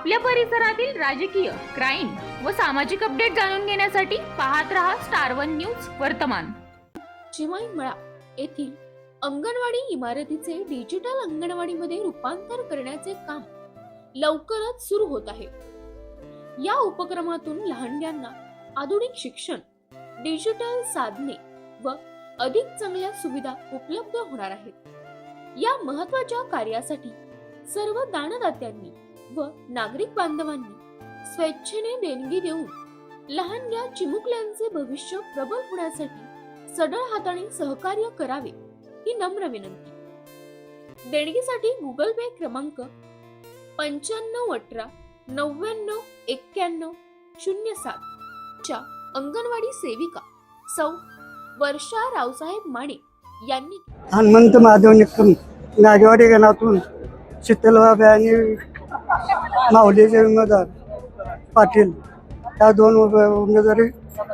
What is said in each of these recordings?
आपल्या परिसरातील राजकीय, क्राईम व सामाजिक अपडेट जाणून घेण्यासाठी पाहत रहा स्टार वन न्यूज वर्तमान। चिमाई मळा येथील अंगणवाडी इमारतीचे डिजिटल अंगणवाडीमध्ये रूपांतर करण्याचे काम लवकरच सुरू होत आहे। या उपक्रमातून लहानग्यांना आधुनिक शिक्षण, डिजिटल साधने व अधिक चांगल्या सुविधा उपलब्ध होणार आहेत। या महत्त्वाच्या कार्यासाठी सर्व दानदात्यांनी व नागरिक बांधवांनी स्वेच्छेने देणगी देऊन लहानग्या चिमुकल्यांचे भविष्य प्रबल होण्यासाठी सढळ हाताने सहकार्य करावे ही नम्र विनंती। देणगीसाठी गुगल पे क्रमांक 9518 99 91 07 च्या अंगणवाडी सेविका सौ वर्षा रावसाहेब माने यांनी हनुमंत महादेव निकम नागेवाडी गणातून शीतलबाबा आणि माऊलीचे उमेदवार पाटील या दोन उमेदवारी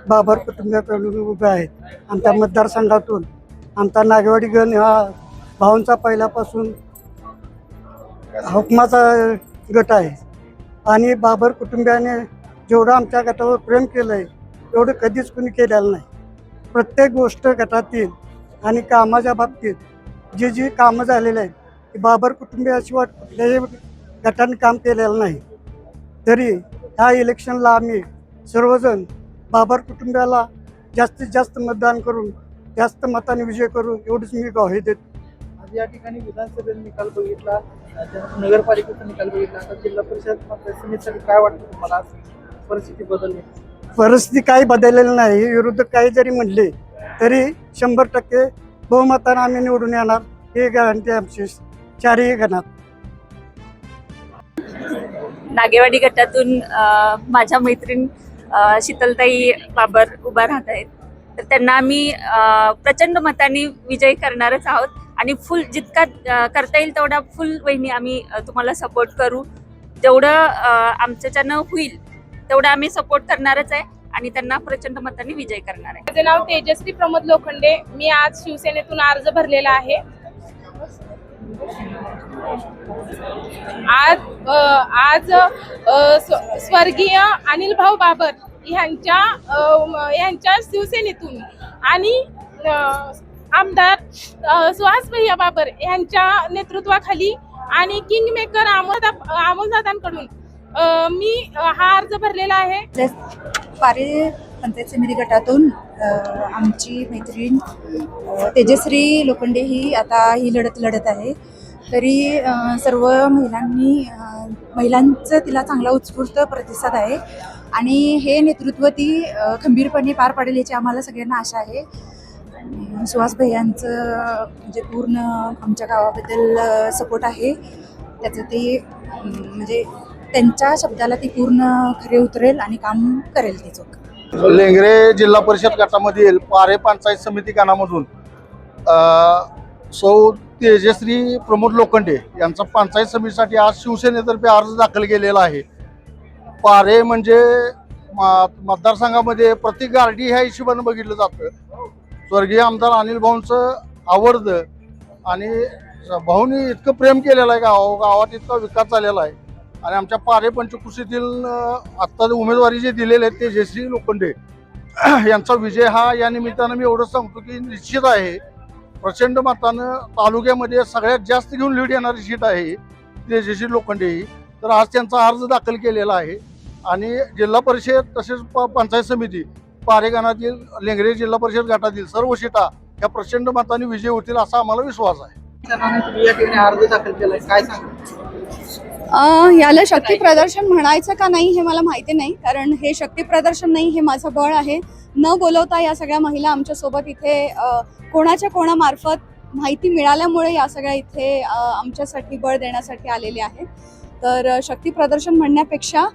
बाबर कुटुंबियाकडून उभे आहेत। आमच्या मतदारसंघातून आमचा नागेवाडी गण हा भाऊंचा पहिल्यापासून हुकमाचा गट आहे आणि बाबर कुटुंबियाने जेवढं आमच्या गटावर प्रेम केलं आहे तेवढं कधीच कुणी केलेलं नाही। प्रत्येक गोष्ट गटातील आणि कामाच्या बाबतीत जी जी कामं झालेली आहेत ती बाबर कुटुंबियाशिवाय कुठल्याही गटाने काम केलेलं नाही। तरी ह्या इलेक्शनला आम्ही सर्वजण बाबर कुटुंबियाला जास्तीत जास्त मतदान करून जास्त मताने विजय करू एवढीच मी ग्वाही देतो। आज या ठिकाणी विधानसभेचा निकाल बघितला, नगरपालिकेचा निकाल बघितला, आता जिल्हा परिषद समितीसाठी काय वाटतं तुम्हाला? परिस्थिती बदलली? परिस्थिती काही बदललेली नाही। विरोधक काही जरी म्हणले तरी 100% बहुमताने आम्ही निवडून येणार हे गॅरंटी आमची चारही गणात। नागेवाडी गटातून माझ्या मैत्रीण शीतलताई बाबर उभा राहत आहेत, तर त्यांना आम्ही प्रचंड मताने विजयी करणारच आहोत आणि फुल जितका करता येईल तेवढा फुल वहिनी आम्ही तुम्हाला सपोर्ट करू। जेवढं आमच्याच्यानं होईल तेवढं आम्ही सपोर्ट करणारच आहे आणि त्यांना प्रचंड मताने विजय करणार आहे। माझे नाव तेजश्री प्रमोद लोखंडे, मी आज शिवसेनेतून अर्ज भरलेला आहे। आज स्वर्गीय अनिल भाऊ बाबर यांच्या शिवसेनेतून आणि आमदार सुहास भैया बाबर यांच्या नेतृत्वाखाली आणि किंग मेकर अमोलदादांकडून मी हा अर्ज भरलेला आहे। पारे पंचायत समिती गटातून आमची मैत्रीण तेजश्री लोखंडे ही आता ही लढत लढत आहे। तरी सर्व महिलांचं तिला चांगला उत्स्फूर्त प्रतिसाद आहे आणि हे नेतृत्व ती खंबीरपणे पार पाडेल याची आम्हाला सगळ्यांना आशा आहे। सुहास भैयांचं म्हणजे पूर्ण आमच्या गावाबद्दल सपोर्ट आहे, त्याचं ते म्हणजे त्यांच्या शब्दाला ती पूर्ण खरे उतरेल आणि काम करेल ती चोख। लेंगरे जिल्हा परिषद गटामधील पारे पंचायत समिती गणामधून सौ तेजश्री प्रमोद लोखंडे यांचा पंचायत समितीसाठी आज शिवसेनेतर्फे अर्ज दाखल केलेला आहे। पारे म्हणजे मतदारसंघामध्ये प्रत्येक गार्डी ह्या हिशोबाने बघितलं जातं। स्वर्गीय आमदार अनिल भाऊंचं आवडतं आणि भाऊनी इतकं प्रेम केलेलं आहे, गावात इतका विकास झालेला आहे आणि आमच्या पारे पंचकृषीतील आत्ता उमेदवारी जे दिलेले आहेत तेजश्री लोखंडे यांचा विजय हा या निमित्तानं मी एवढंच सांगतो की निश्चित आहे। प्रचंड मतानं तालुक्यामध्ये सगळ्यात जास्त घेऊन लीड येणारी सीट आहे तेजश्री लोखंडे ही। तर आज त्यांचा अर्ज दाखल केलेला आहे आणि जिल्हा परिषद तसेच पंचायत समिती पारे गणातील लेंगरे जिल्हा परिषद गटातील सर्व सीटा या प्रचंड मताने विजय होतील असा आम्हाला विश्वास आहे। या ठिकाणी अर्ज दाखल केलाय, काय सांगा? याला शक्ती प्रदर्शन म्हणायचं का नाही हे मला माहिती नाही, कारण हे शक्ती प्रदर्शन नाही, हे माझं बळ आहे। न बोलवता या सगळ्या महिला आमच्या सोबत इथे कोणाच्या कोणामार्फत माहिती मिळाल्यामुळे या सगळ्या इथे आमच्यासाठी बळ देण्यासाठी आलेले आहेत। तर शक्ती प्रदर्शन म्हणण्यापेक्षा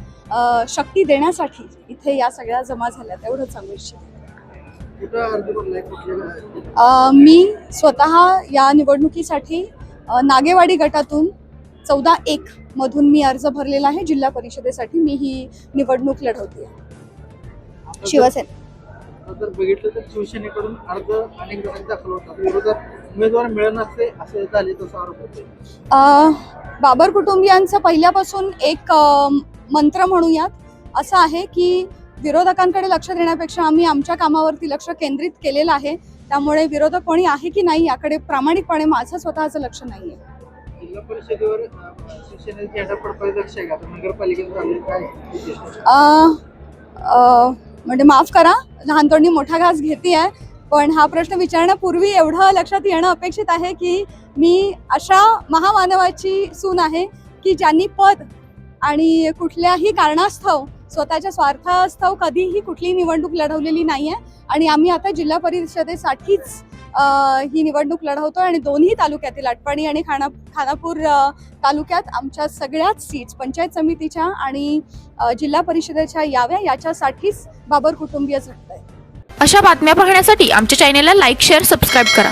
शक्ती देण्यासाठी इथे या सगळ्या जमा झाल्या तेवढं सांगू इच्छिते। मी स्वतः या निवडणुकीसाठी नागेवाडी गटातून 14-1 मधून मी अर्ज भरलेला आहे। जिल्हा परिषदेसाठी मी ही निवडणूक लढवते शिवसेना। जर बघितलं तर शिवसेनेकडून अर्ज अनेक जणांनी दाखल होतात, विरोधात उमेदवार मिळत नसते असे झाले तसा आरोप होते. बाबर कुटुंबियांचं पहिल्यापासून एक मंत्र म्हणूयात असं आहे की विरोधकांकडे लक्ष देण्यापेक्षा आम्ही आमच्या कामावरती लक्ष केंद्रित केलेलं आहे. त्यामुळे विरोधक कोणी आहे की नाही याकडे प्रामाणिकपणे माझं स्वतःचं लक्ष नाही आहे. जिल्हा परिषदेवर शिवसेनेची अटकपडपडी लक्ष आहे का तर नगरपालिकेत झाले काय विशेष? म्हणजे माफ करा, लहान तोंडी मोठा घास घेते आहे, पण हा प्रश्न विचारण्यापूर्वी एवढं लक्षात येणं अपेक्षित आहे की मी अशा महामानवाची सून आहे की ज्यांनी पद आणि कुठल्याही कारणास्तव स्वतःच्या स्वार्थास्तव कधीही कुठलीही निवडणूक लढवलेली नाही आहे. आणि आम्ही आता जिल्हा परिषदेसाठीच ही निवडणूक लढवतो आणि दोन्ही तालुक्यातील आटपाडी आणि खानापूर तालुक्यात आमच्या सगळ्याच सीट्स पंचायत समितीच्या आणि जिल्हा परिषदेच्या याव्या याच्यासाठीच बाबर कुटुंबीय झटत आहे. अशा बातम्या पाहण्यासाठी आमच्या चॅनेलला लाईक, शेअर, सबस्क्राईब करा.